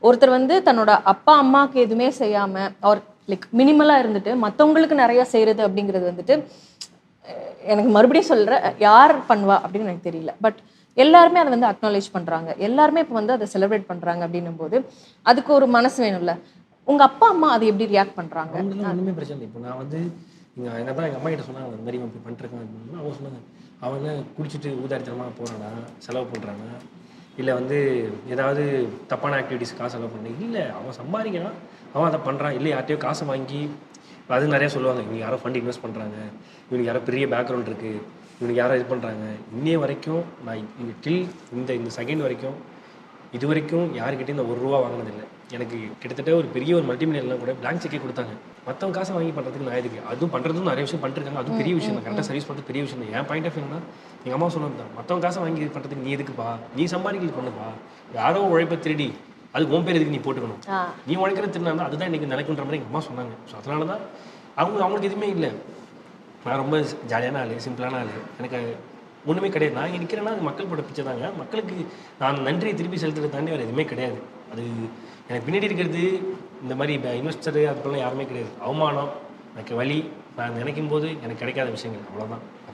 ஒருத்தர் வந்து தன்னோட அப்பா அம்மாவுக்கு எதுவுமே செய்யாம அவர் லைக் மினிமலா இருந்துட்டு மற்றவங்களுக்கு நிறைய செய்யறது அப்படிங்கிறது வந்துட்டு எனக்கு மறுபடியும் சொல்றேன், யார் பண்ணுவா அப்படின்னு எனக்கு தெரியல. பட் எல்லாருமே அதை வந்து அக்னாலேஜ் பண்றாங்க, எல்லாருமே இப்போ வந்து அதை செலிப்ரேட் பண்றாங்க அப்படின்னும் போது அதுக்கு ஒரு மனசு வேணும்ல. உங்க அப்பா அம்மா அதை எப்படி ரியாக்ட் பண்றாங்க? அவங்களாம் ஒன்றுமே பிரச்சனை இல்லை. இப்போ நான் வந்து என்னதான் எங்கள் அம்மா கிட்ட சொன்னாங்க, அந்த மாதிரி இப்படி பண்ணிருக்கான் அப்படின்னு. அவங்க சொன்னாங்க, அவன் என்ன குடிச்சிட்டு ஊதாரித்தனமாக போகிறானா, செலவு பண்ணுறானா, இல்லை வந்து ஏதாவது தப்பான ஆக்டிவிட்டீஸ் காசு செலவு பண்ண இல்லை, அவன் சம்பாதிக்கிறான், அவன் அதை பண்ணுறான். இல்லை யார்ட்டையோ காசை வாங்கி அது நிறையா சொல்லுவாங்க, இவங்க யாரோ ஃபண்ட் இன்வெஸ்ட் பண்ணுறாங்க, இவனுக்கு யாரோ பெரிய பேக்ரவுண்ட் இருக்குது, இவனுக்கு யாரோ இது பண்ணுறாங்க. இன்னைய வரைக்கும் நான் டில் இந்த இந்த செகண்ட் வரைக்கும் இது வரைக்கும் யாருக்கிட்டையும் இந்த ₹1 வாங்கினதில்லை. எனக்கு கிட்டத்தட்ட ஒரு பெரிய ஒரு மல்டிமில்லியன்லாம் கூட பிளாங்க் செக்கே கொடுத்தாங்க. மற்றவங்க காசை வாங்கி பண்ணுறதுக்கு நான் எதுக்கு? அதுவும் பண்ணுறதும் நிறைய விஷயம் பண்ணிருக்காங்க, அதுவும் பெரிய விஷயம் தான். கரெக்டாக சர்வீஸ் பண்ணுறது பெரிய விஷயம் தான். என் பாயிண்ட் ஆஃப் வியூனா எங்கள் அம்மா சொன்னது தான், மற்றவங்க காசை வாங்கி பண்ணுறதுக்கு நீ எதுக்குப்பா, நீ சம்பாதிக்கிறது பண்ணுப்பா, யாரோ உழைப்பை திருடி அது உன் பேர் எதுக்கு நீ போட்டுக்கணும், நீ உழைக்கிற திருடினா அதுதான் இன்றைக்கி நினைக்குன்ற மாதிரி எங்கள் அம்மா சொன்னாங்க. ஸோ அதனால தான் அவங்களுக்கு எதுவுமே இல்லை. நான் ரொம்ப ஜாலியான ஆள், சிம்பிளான ஆள், எனக்கு ஒன்றுமே கிடையாது. நான் இங்கே நிற்கிறேன்னா அது மக்கள் போட பிச்சை தாங்க. மக்களுக்கு நான் நன்றியை திருப்பி செலுத்துறதை தாண்டி வேறு எதுவுமே கிடையாது. அது எனக்கு பின்னாடி இருக்கிறது இந்த மாதிரி இன்வெஸ்டரு அதுக்கெல்லாம் யாருமே கிடையாது. அவமானம், எனக்கு வலி, நான் நினைக்கும் போது எனக்கு கிடைக்காத விஷயங்கள், அவ்வளோதான்.